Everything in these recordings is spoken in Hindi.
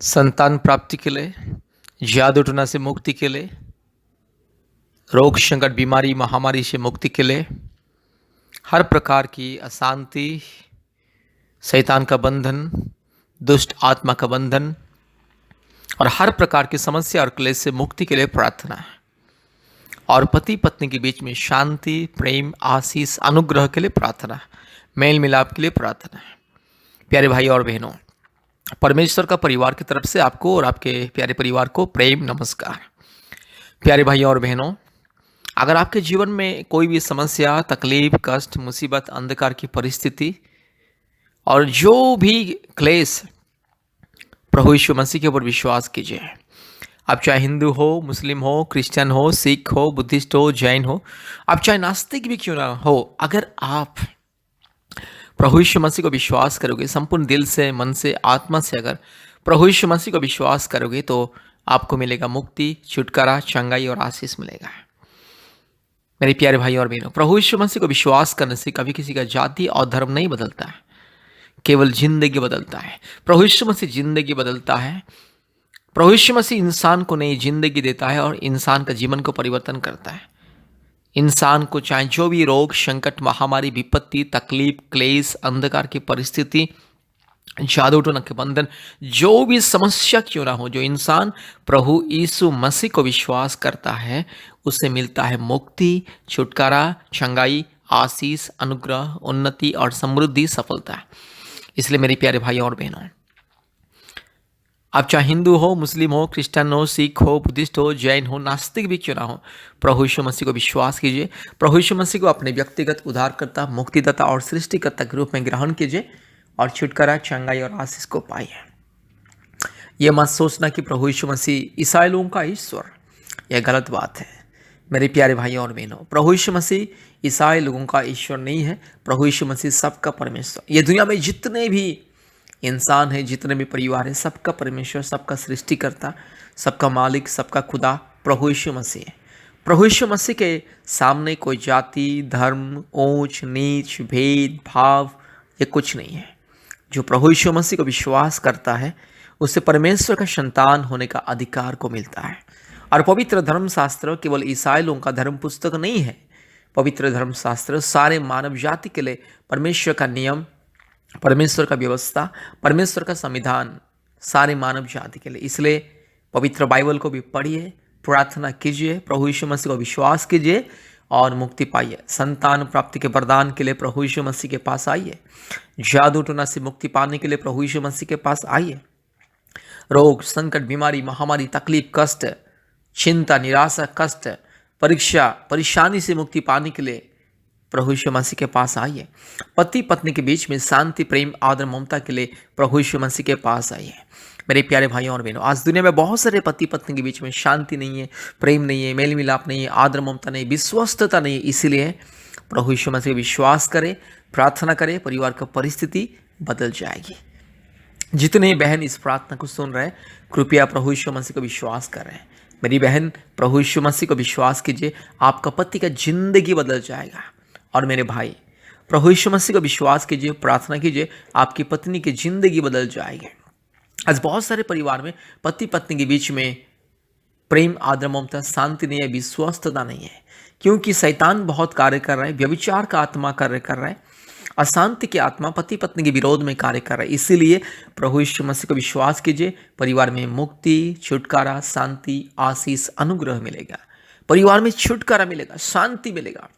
संतान प्राप्ति के लिए, जादू टोना से मुक्ति के लिए, रोग संकट बीमारी महामारी से मुक्ति के लिए, हर प्रकार की अशांति, शैतान का बंधन, दुष्ट आत्मा का बंधन और हर प्रकार की समस्या और क्लेश से मुक्ति के लिए प्रार्थना है। और पति पत्नी के बीच में शांति, प्रेम, आशीष, अनुग्रह के लिए प्रार्थना है। मेल मिलाप के लिए प्रार्थना है। प्यारे भाई और बहनों, परमेश्वर का परिवार की तरफ से आपको और आपके प्यारे परिवार को प्रेम नमस्कार। प्यारे भाई और बहनों, अगर आपके जीवन में कोई भी समस्या, तकलीफ, कष्ट, मुसीबत, अंधकार की परिस्थिति और जो भी क्लेश, प्रभु यीशु मसीह के ऊपर विश्वास कीजिए। आप चाहे हिंदू हो, मुस्लिम हो, क्रिश्चियन हो, सिख हो, बुद्धिस्ट हो, जैन हो, आप चाहे नास्तिक भी क्यों ना हो, अगर आप प्रभु यीशु मसीह को विश्वास करोगे, संपूर्ण दिल से, मन से, आत्मा से अगर प्रभु यीशु मसीह को विश्वास करोगे तो आपको मिलेगा मुक्ति, छुटकारा, चंगाई और आशीष मिलेगा। मेरे प्यारे भाई और बहनों, प्रभु यीशु मसीह को विश्वास करने से कभी किसी का जाति और धर्म नहीं बदलता है, केवल जिंदगी बदलता है। प्रभु यीशु मसीह जिंदगी बदलता है। प्रभु यीशु मसीह इंसान को नई जिंदगी देता है और इंसान का जीवन को परिवर्तन करता है। इंसान को चाहे जो भी रोग, संकट, महामारी, विपत्ति, तकलीफ, क्लेश, अंधकार की परिस्थिति, जादू टोना के बंधन, जो भी समस्या क्यों ना हो, जो इंसान प्रभु यीशु मसीह को विश्वास करता है उसे मिलता है मुक्ति, छुटकारा, चंगाई, आशीष, अनुग्रह, उन्नति और समृद्धि, सफलता। इसलिए मेरे प्यारे भाई और बहनों, आप चाहे हिंदू हो, मुस्लिम हो, क्रिश्चियन हो, सिख हो, बुद्धिस्ट हो, जैन हो, नास्तिक भी क्यों ना हो, प्रभु यीशु मसीह को विश्वास कीजिए। प्रभु यीशु मसीह को अपने व्यक्तिगत उद्धारकर्ता, मुक्तिदाता और सृष्टिकर्ता के रूप में ग्रहण कीजिए और छुटकारा, चंगाई और आशीष को पाइए। यह मत सोचना कि प्रभु यीशु मसीह ईसाई लोगों का ईश्वर, यह गलत बात है। मेरे प्यारे भाई और बहनों, प्रभु यीशु मसीह ईसाई लोगों का ईश्वर नहीं है। प्रभु यीशु मसीह सबका परमेश्वर। ये दुनिया में जितने भी इंसान है, जितने भी परिवार है, सबका परमेश्वर, सबका सृष्टिकर्ता, सबका मालिक, सबका खुदा प्रभु यीशु मसीह है। प्रभु यीशु मसीह के सामने कोई जाति, धर्म, ऊंच नीच, भेद भाव ये कुछ नहीं है। जो प्रभु यीशु मसीह को विश्वास करता है उसे परमेश्वर का संतान होने का अधिकार को मिलता है। और पवित्र धर्मशास्त्र केवल ईसाई लोगों का धर्म पुस्तक नहीं है। पवित्र धर्मशास्त्र सारे मानव जाति के लिए परमेश्वर का नियम, परमेश्वर का व्यवस्था, परमेश्वर का संविधान, सारे मानव जाति के लिए। इसलिए पवित्र बाइबल को भी पढ़िए, प्रार्थना कीजिए, प्रभु यीशु मसीह को विश्वास कीजिए और मुक्ति पाइए। संतान प्राप्ति के वरदान के लिए प्रभु यीशु मसीह के पास आइए। जादू टोना से मुक्ति पाने के लिए प्रभु यीशु मसीह के पास आइए। रोग, संकट, बीमारी, महामारी, तकलीफ, कष्ट, चिंता, निराशा, कष्ट, परीक्षा, परेशानी से मुक्ति पाने के लिए प्रभु यीशु मसीह के पास आइए। पति पत्नी के बीच में शांति, प्रेम, आदर, ममता के लिए प्रभु यीशु मसीह के पास आइए। मेरे प्यारे भाइयों और बहनों, आज दुनिया में बहुत सारे पति पत्नी के बीच में शांति नहीं है, प्रेम नहीं है, मेल मिलाप नहीं है, आदर, ममता नहीं, विश्वस्तता नहीं है। इसीलिए प्रभु यीशु मसीह विश्वास करें, प्रार्थना करें, परिवार का परिस्थिति बदल जाएगी। जितने बहन इस प्रार्थना को सुन रहे हैं, कृपया प्रभु यीशु मसीह को विश्वास करें। मेरी बहन, प्रभु यीशु मसीह को विश्वास कीजिए, आपका पति का जिंदगी बदल जाएगा। और मेरे भाई, प्रभु यीशु मसीह को विश्वास कीजिए, प्रार्थना कीजिए, आपकी पत्नी की जिंदगी बदल जाएगी। आज बहुत सारे परिवार में पति पत्नी के बीच में प्रेम, आदर, ममता, शांति नहीं है, विश्वस्तता नहीं है, क्योंकि शैतान बहुत कार्य कर रहा है। व्यभिचार का आत्मा कार्य कर रहा है, अशांति की आत्मा पति पत्नी के विरोध में कार्य कर रहा है। इसीलिए प्रभु यीशु मसीह को विश्वास कीजिए, परिवार में मुक्ति, छुटकारा, शांति, आशीष, अनुग्रह मिलेगा। परिवार में छुटकारा मिलेगा, शांति मिलेगा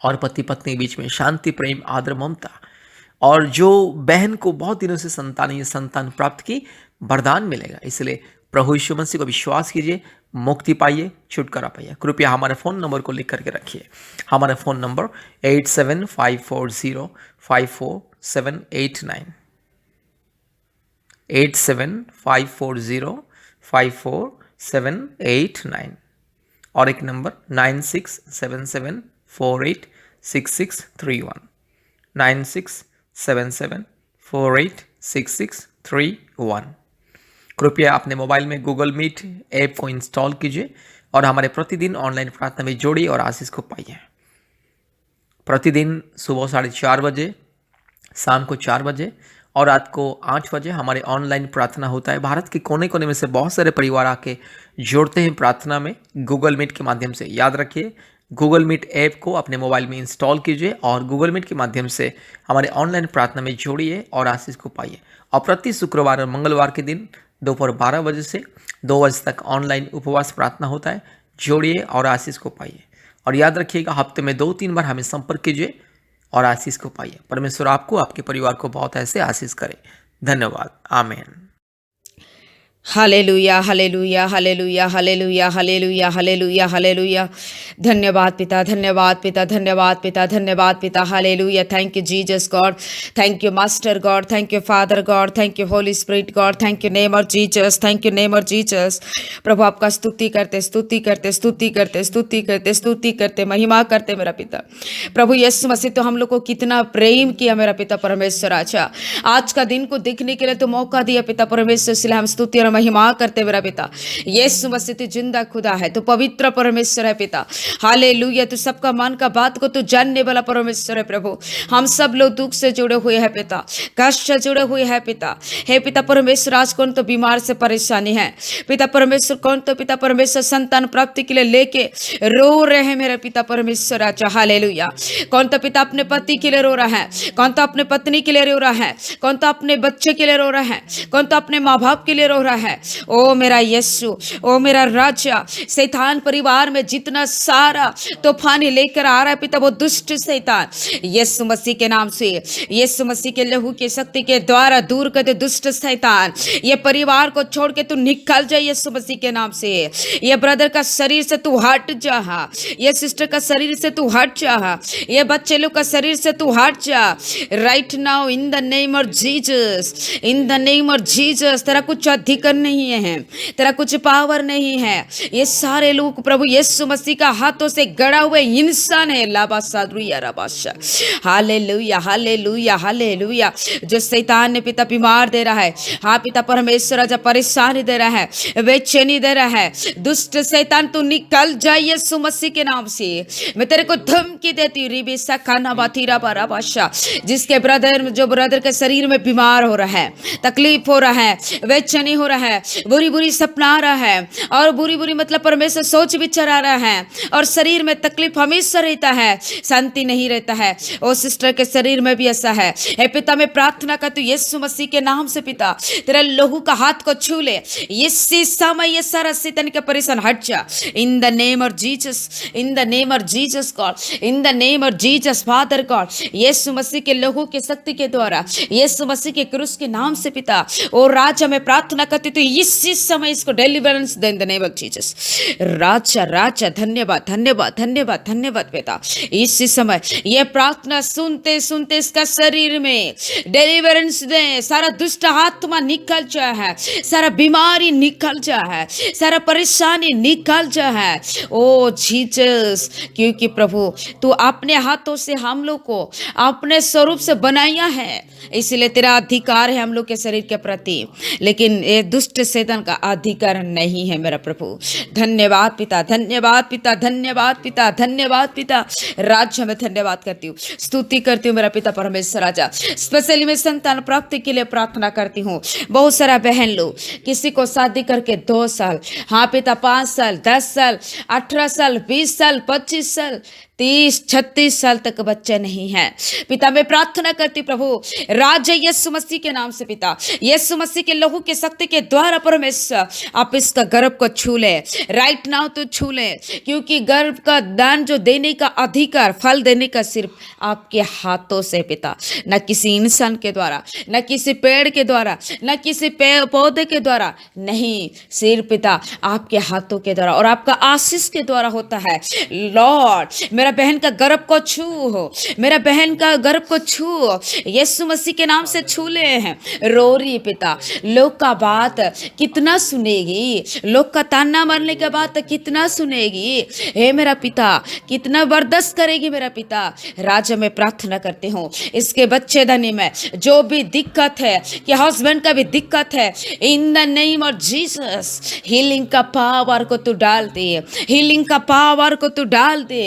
और पति पत्नी के बीच में शांति, प्रेम, आदर, ममता। और जो बहन को बहुत दिनों से संतान नहीं है, संतान प्राप्त की वरदान मिलेगा। इसलिए प्रभु यीशु मसीह को विश्वास कीजिए, मुक्ति पाइए, छुटकारा पाइए। कृपया हमारे फ़ोन नंबर को लिख करके रखिए। हमारा फ़ोन नंबर 8754054789, 8754054789 और एक नंबर 9677486631, 9677486631। कृपया अपने मोबाइल में गूगल मीट ऐप को इंस्टॉल कीजिए और हमारे प्रतिदिन ऑनलाइन प्रार्थना में जोड़िए और आशीष को पाइए। प्रतिदिन सुबह 4:30 बजे, शाम को 4 बजे और रात को 8 बजे हमारे ऑनलाइन प्रार्थना होता है। भारत के कोने कोने में से बहुत सारे परिवार आके जोड़ते हैं प्रार्थना में गूगल मीट के माध्यम से। याद रखिए, गूगल मीट ऐप को अपने मोबाइल में इंस्टॉल कीजिए और गूगल मीट के माध्यम से हमारे ऑनलाइन प्रार्थना में जोड़िए और आशीष को पाइए। और प्रति शुक्रवार और मंगलवार के दिन दोपहर 12 बजे से 2 बजे तक ऑनलाइन उपवास प्रार्थना होता है। जोड़िए और आशीष को पाइए। और याद रखिएगा, हफ्ते में 2-3 बार हमें संपर्क कीजिए और आशीष को पाइए। परमेश्वर आपको, आपके परिवार को बहुत ऐसे आशीष करे। धन्यवाद। आमीन। Hallelujah hallelujah hallelujah hallelujah hallelujah hallelujah hallelujah. धन्यवाद पिता, धन्यवाद पिता, धन्यवाद पिता, धन्यवाद पिता। Hallelujah. Thank you Jesus God, thank you master God, thank you father God, thank you holy spirit God, thank you name of Jesus, thank you name of Jesus. प्रभु आपका स्तुति करते स्तुति करते स्तुति करते स्तुति करते स्तुति करते महिमा करते मेरा पिता। प्रभु यीशु मसीह तो हम लोग को कितना प्रेम किया मेरा पिता परमेश्वर। अच्छा, आज का दिन को देखने के लिए तो मौका दिया पिता परमेश्वर, इसलिए हम स्तुति और महिमा करते मेरा पिता। यीशु मसीह तू जिंदा खुदा है, तू पवित्र परमेश्वर है पिता। हालेलुया। तू सबका मन का बात को तू जानने वाला परमेश्वर है प्रभु। हम सब लोग दुख से जुड़े हुए हैं पिता, कष्ट से जुड़े हुए हैं पिता। हे पिता परमेश्वर, आज कौन तो बीमार से परेशानी है पिता परमेश्वर, कौन तो पिता परमेश्वर संतान प्राप्ति के लिए लेके रो रहे हैं मेरे पिता परमेश्वर। अच्छा हालेलुया। कौन तो पिता अपने पति के लिए रो रहा है, कौन तो अपने पत्नी के लिए रो रहा है, कौन तो अपने बच्चे के लिए रो रहा है, कौन तो अपने माँ बाप के लिए रो रहा है। ओ मेरा यीशु, ओ मेरा राजा, शैतान परिवार में जितना सारा तूफानी लेकर आ रहा है पिता, वो दुष्ट शैतान यीशु मसीह के नाम से, यीशु मसीह के लहू की शक्ति के द्वारा दूर कर दे दुष्ट शैतान। ये परिवार को छोड़ के तू निकल जा यीशु मसीह के नाम से। ये ब्रदर का शरीर से तू हट जा, ये सिस्टर का शरीर से तू हट जा, ये बच्चे लोग का शरीर से तू हट जा right now in the name of Jesus, in the name of Jesus. तेरा कुछ अधिकार नहीं है, तेरा कुछ पावर नहीं है। ये सारे लोग प्रभु यीशु मसीह का हाथों से गड़ा हुए इंसान है। Hallelujah hallelujah hallelujah. जो शैतान ने पिता बीमार दे रहा है, हाँ पिता परमेश्वर राजा परेशानी दे रहा है, बेचैनी दे रहा है, दुष्ट शैतान तू निकल जाए यीशु मसीह के नाम से। मैं तेरे को धमकी देती हूँ रिबिसा खाना बातीरा बारा बादशाह, जिसके ब्रदर, जो ब्रदर के शरीर में बीमार हो रहा है, तकलीफ हो रहा है, बेचैनी हो रहा है, बुरी बुरी सपना आ रहा है और बुरी बुरी मतलब परमेश्वर सोच विचार आ रहा है और शरीर में तकलीफ हमेशा रहता है, शांति नहीं रहता है। ओ सिस्टर के शरीर में भी ऐसा है। हे पिता मैं प्रार्थना करती हूँ यीशु मसीह के नाम से पिता, तेरा लहू का हाथ को छू ले इसी समय, ये सारा शैतान का परेशान हट जा in the name of Jesus, in the name of Jesus God, in the name of Jesus father God. Yeshu Masih के लहू की शक्ति के द्वारा, यीशु मसीह के क्रूस के नाम से पिता, ओ राजा मैं प्रार्थना करती हूँ इसी समय इसको डिलीवरेंस दे in the name of Jesus. राजा राजा धन्यवाद धन्यवाद धन्यवाद धन्यवाद पिता। इसी समय ये प्रार्थना सुनते सुनते इसका शरीर में डिलीवरेंस दे, सारा दुष्ट आत्मा निकल जा है, सारा बीमारी निकल जा है, सारा परेशानी निकल जा है। ओ जीसस, क्योंकि प्रभु तू अपने हाथों से हम लोग को अपने स्वरूप से बनाया है, इसलिए तेरा अधिकार है हम लोग के शरीर के प्रति, लेकिन ये दुष्ट शैतान का अधिकार नहीं है मेरा प्रभु। धन्यवाद पिता, धन्यवाद पिता, धन्यवाद पिता, धन्यवाद पिता। राज्य में धन्यवाद करती हूँ, स्तुति करती हूँ मेरा पिता परमेश्वर राजा। स्पेशली मैं संतान प्राप्ति के लिए प्रार्थना करती हूँ। बहुत सारा बहन लोग, किसी को शादी करके 2 साल, हाँ पिता 5 साल, 10 साल, 18 साल, 20 साल, 25 साल, 30-36 साल तक बच्चा नहीं है पिता। मैं प्रार्थना करती प्रभु राजा यीशु मसीह के नाम से पिता, यीशु मसीह के लहू की शक्ति के द्वारा परमेश्वर आप इसका गर्भ को छू ले राइट नाउ, तो छू ले, क्योंकि गर्भ का दान जो देने का अधिकार, फल देने का सिर्फ आपके हाथों से पिता, न किसी इंसान के द्वारा, न किसी पेड़ के द्वारा, न किसी पौधे के द्वारा, नहीं, सिर्फ पिता आपके हाथों के द्वारा और आपका आशीष के द्वारा होता है। लॉर्ड मेरा बहन का गर्भ को छू हो, मेरा बहन का गर्भ को छू यीशु मसीह के नाम से छू ले हैं। रो रही पिता, लोग का बात कितना सुनेगी, लोग का ताना मारने के बाद कितना सुनेगी, हे मेरा पिता कितना बर्दाश्त करेगी मेरा पिता। राजा मैं प्रार्थना करती हूँ इसके बच्चे धनी में जो भी दिक्कत है, कि हस्बैंड का भी दिक्कत है, इन the name of Jesus healing का पावर को तू डाल दे, हीलिंग का पावर को तू डाल दे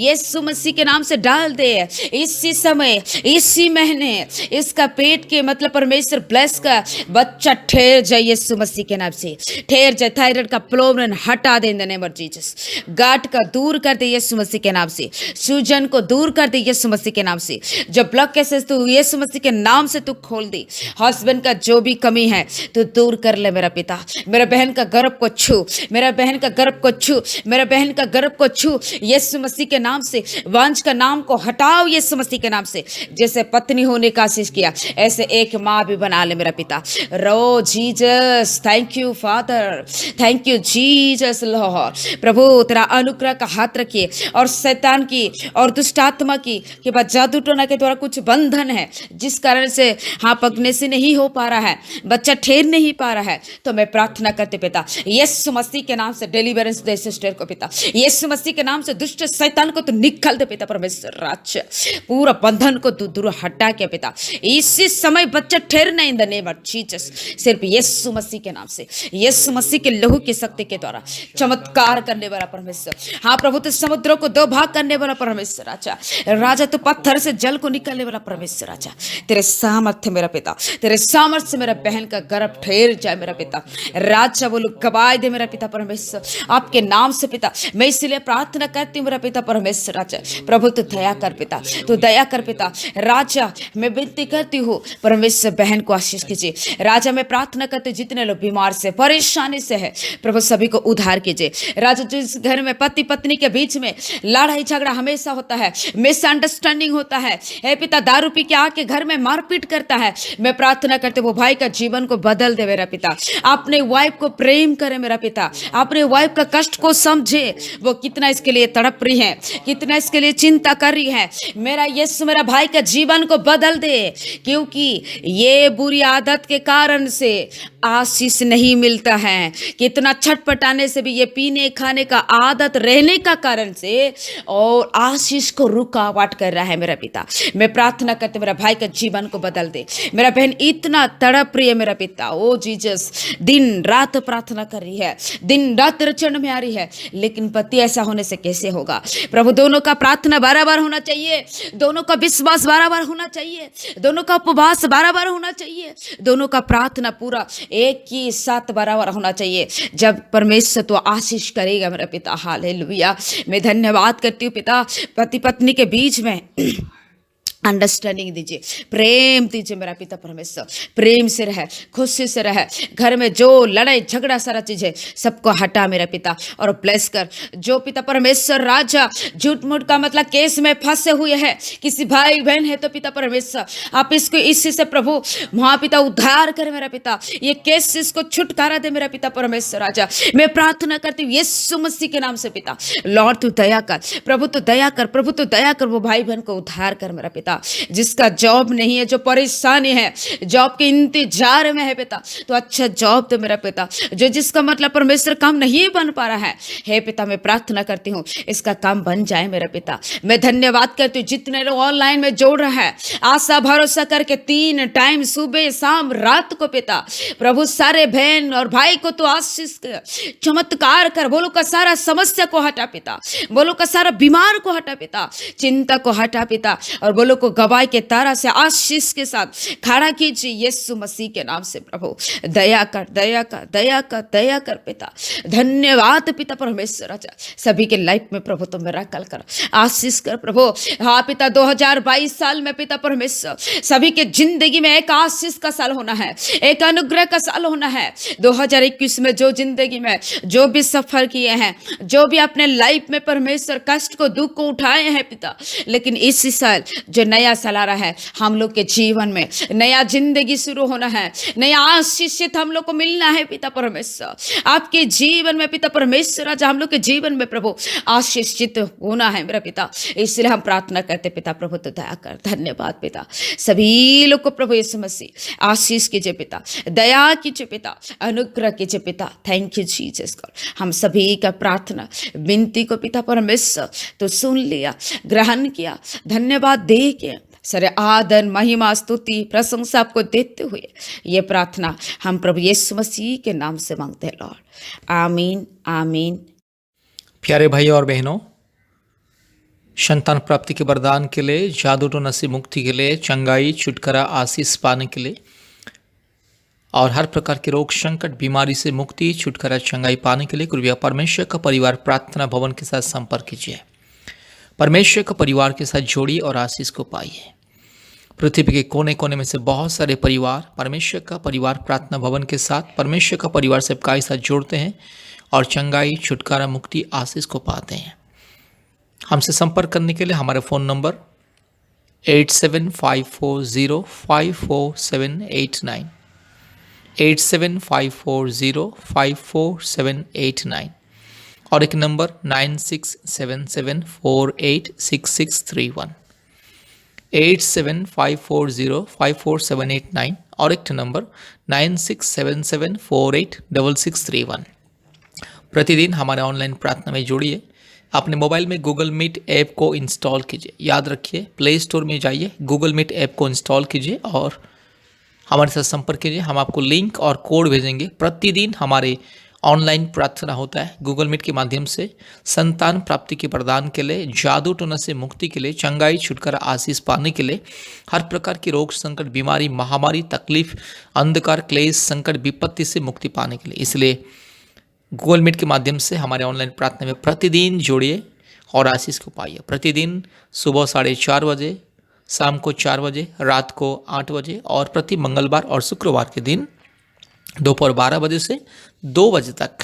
यीशु मसीह के नाम से डाल दे। इसी समय, इसी महीने इसका पेट के मतलब परमेश्वर ब्लेस का बच्चा ठहर जाए यीशु मसीह के नाम से, ठहर जाए। थायराइड का प्रॉब्लम हटा दे in the name of Jesus. गांठ का दूर कर दे यीशु मसीह के नाम से, सूजन को दूर कर दे यीशु मसीह के नाम से। जो ब्लड कैसेस तू यीशु मसीह के नाम से तू खोल दे। हस्बैंड का जो भी कमी है तू दूर कर ले मेरा पिता। मेरा बहन का गर्भ को छू, मेरा बहन का गर्भ को छू, मेरा बहन का गर्भ को छू यीशु मसीह के नाम से। वंश का नाम को हटाओ यीशु मसीह के नाम से। जैसे पत्नी होने का आशीष किया ऐसे एक माँ भी बना ले मेरा पिता। रो Jesus, thank you father, thank you Jesus lord. प्रभु तेरा अनुग्रह का हाथ रखिए और शैतान की और दुष्ट आत्मा की के बाद जादू टोना के द्वारा कुछ बंधन है जिस कारण से हाँ पकने से नहीं हो पा रहा है, बच्चा ठहर नहीं पा रहा है, तो मैं प्रार्थना करते पिता यीशु मसीह के नाम से डिलीवरेंस दे सिस्टर को पिता। यीशु मसीह के नाम से दुष्ट शैतान को तो निकाल दे पिता। परमेश्वर राज्य पूरा बंधन को तू दूर हटा के पिता इसी समय बच्चा ठहरना इन द नेम ऑफ जीसस। सिर्फ यीशु मसीह के नाम से, यीशु मसीह के लहू की शक्ति के द्वारा चमत्कार करने वाला परमेश्वर। हाँ प्रभु तो समुद्रों को दो भाग करने वाला परमेश्वर राजा। राजा तो पत्थर से जल को निकालने वाला परमेश्वर राजा। तेरे सामर्थ्य मेरा पिता, तेरे सामर्थ्य मेरा बहन का गर्भ ठहर जाए मेरा पिता। राजा बोलो गवाह दे मेरा पिता परमेश्वर आपके नाम से पिता। मैं इसलिए प्रार्थना करती हूँ मेरा पिता परमेश्वर राजा। प्रभु तू दया कर पिता, तू दया कर पिता। राजा मैं विनती करती हूँ परमेश्वर बहन को आशीष कीजिए। राजा मैं प्रार्थना करती हूँ जितने लोग बीमार से परेशानी से है प्रभु सभी को उद्धार कीजिए। राजा जिस घर में पति पत्नी के बीच में लड़ाई झगड़ा हमेशा होता है, मिसअंडरस्टैंडिंग होता है, हे पिता दारू पी के आके घर में मारपीट करता है, मैं प्रार्थना करते वो भाई का जीवन को बदल दे मेरा पिता। अपने वाइफ को प्रेम करे मेरा पिता, अपने वाइफ का कष्ट को समझे, वो कितना इसके लिए तड़प रही है, कितना इसके लिए चिंता कर रही है। मेरा यीशु मेरा भाई का जीवन को बदल दे, क्योंकि ये बुरी आदत के कारण से आशीष नहीं मिलता है। कितना छटपटाने से भी ये पीने खाने का आदत रहने का कारण से और आशीष को रुकावट कर रहा है मेरा पिता। मैं प्रार्थना करते मेरा भाई का जीवन को बदल दे। मेरा बहन इतना तड़प रही है मेरा पिता, ओ जीसस दिन रात प्रार्थना कर रही है, दिन रात रचन में आ रही है, लेकिन पति ऐसा होने से कैसे होगा प्रभु। दोनों का प्रार्थना बार होना चाहिए, दोनों का विश्वास बार होना चाहिए, दोनों का उपवास बार होना चाहिए, दोनों का प्रार्थना पूरा एक ही साथ बार होना चाहिए। जब परमेश्वर तो आशीष करेगा मेरा पिता। हालेलुया। मैं धन्यवाद करती हूँ पिता पति पत्नी के बीच में अंडरस्टैंडिंग दीजिए, प्रेम दीजिए मेरा पिता परमेश्वर। प्रेम से रहे, खुशी से रहे, घर में जो लड़ाई झगड़ा सारा चीज है सबको हटा मेरा पिता और ब्लेस कर। जो पिता परमेश्वर राजा झूठ मूठ का मतलब केस में फंसे हुए हैं, किसी भाई बहन है तो पिता परमेश्वर आप इसको इसी से प्रभु वहाँ पिता उद्धार कर मेरा पिता। ये केस इसको छुटकारा दे मेरा पिता परमेश्वर राजा। मैं प्रार्थना करती हूँ यीशु मसीह के नाम से पिता। लॉर्ड तू दया कर, प्रभु तू दया कर, प्रभु तू दया कर। वो भाई बहन को उद्धार कर मेरा पिता। जिसका जॉब नहीं है, जो परेशानी है, जॉब के इंतजार में है पिता, तो अच्छा जॉब दे मेरा पिता। जो जिसका मतलब परमेश्वर काम नहीं बन पा रहा है, हे पिता मैं प्रार्थना करती हूँ इसका काम बन जाए मेरा पिता। मैं धन्यवाद करती हूँ जितने लोग ऑनलाइन में जोड़ रहा है, आशा भरोसा करके 3 टाइम सुबह शाम रात को पिता प्रभु सारे बहन और भाई को तो आशीष कर, चमत्कार कर। बोलो का सारा समस्या को हटा पिता, बोलो का सारा बीमार को हटा पिता, चिंता को हटा पिता, और बोलो को गवाही के तारा से आशीष के साथ खड़ा कीजिए यीशु मसीह के नाम से। प्रभु दया कर, दया कर, दया कर, दया कर पिता। धन्यवाद पिता परमेश्वर राजा। सभी के लाइफ में प्रभु तुम मिराकल कर, आशीष कर प्रभु। हाँ पिता 2022 साल में पिता परमेश्वर सभी के जिंदगी में एक आशीष का साल होना है, एक अनुग्रह का साल होना है। 2021 में जो जिंदगी में जो भी सफर किए हैं, जो भी अपने लाइफ में परमेश्वर कष्ट को दुख को उठाए हैं पिता, लेकिन इसी साल जो नया साल आ रहा है हम लोग के जीवन में नया जिंदगी शुरू होना है, नया आशीषित हम लोग को मिलना है पिता परमेश्वर। आपके जीवन में पिता परमेश्वर आज हम लोग के जीवन में प्रभु आशीषित होना है मेरा पिता। इसलिए हम प्रार्थना करते पिता प्रभु तो दया कर। धन्यवाद पिता। सभी लोग को प्रभु यीशु मसीह आशीष कीजिए पिता, दया कीजिए पिता, अनुग्रह कीजिए पिता। Thank you Jesus God. हम सभी का प्रार्थना विनती को पिता परमेश्वर तो सुन लिया, ग्रहण किया, धन्यवाद दे के सारे आदर महिमा स्तुति प्रशंसा आपको देते हुए ये प्रार्थना हम प्रभु यीशु मसीह के नाम से मांगते हैं लॉर्ड। आमीन आमीन। प्यारे भाई और बहनों, संतान प्राप्ति के वरदान के लिए, जादू टोना से मुक्ति के लिए, चंगाई, छुटकारा, आशीष पाने के लिए और हर प्रकार के रोग संकट बीमारी से मुक्ति, छुटकारा, चंगाई पाने के लिए कृपया परमेश्वर का परिवार प्रार्थना भवन के साथ संपर्क कीजिए। परमेश्वर का परिवार के साथ जोड़िए और आशीष को पाइए। पृथ्वी के कोने कोने में से बहुत सारे परिवार परमेश्वर का परिवार प्रार्थना भवन के साथ परमेश्वर का परिवार सबका साथ जोड़ते हैं और चंगाई, छुटकारा, मुक्ति, आशीष को पाते हैं। हमसे संपर्क करने के लिए हमारा फ़ोन नंबर 8754054789 8754054789 और एक नंबर 9677486631 8754054789 और एक नंबर 9677486631। प्रतिदिन हमारे ऑनलाइन प्रार्थना में जुड़िए। अपने मोबाइल में गूगल मीट ऐप को इंस्टॉल कीजिए। याद रखिए, प्ले स्टोर में जाइए, गूगल मीट ऐप को इंस्टॉल कीजिए और हमारे साथ संपर्क कीजिए। हम आपको लिंक और कोड भेजेंगे। प्रतिदिन हमारे ऑनलाइन प्रार्थना होता है गूगल मीट के माध्यम से। संतान प्राप्ति के प्रदान के लिए, जादू टोना से मुक्ति के लिए, चंगाई, छुटकारा, आशीष पाने के लिए, हर प्रकार की रोग संकट, बीमारी, महामारी, तकलीफ, अंधकार, क्लेश, संकट, विपत्ति से मुक्ति पाने के लिए। इसलिए गूगल मीट के माध्यम से हमारे ऑनलाइन प्रार्थना में प्रतिदिन जोड़िए और आशीष को पाइए। प्रतिदिन सुबह 4:30 बजे, शाम को 4 बजे, रात को 8 बजे और प्रति मंगलवार और शुक्रवार के दिन दोपहर 12 बजे से 2 बजे तक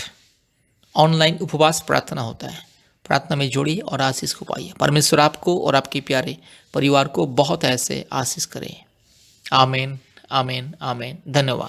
ऑनलाइन उपवास प्रार्थना होता है। प्रार्थना में जोड़िए और आशीष को पाइए। परमेश्वर आपको और आपके प्यारे परिवार को बहुत ऐसे आशीष करें। आमीन, आमीन, आमीन। धन्यवाद।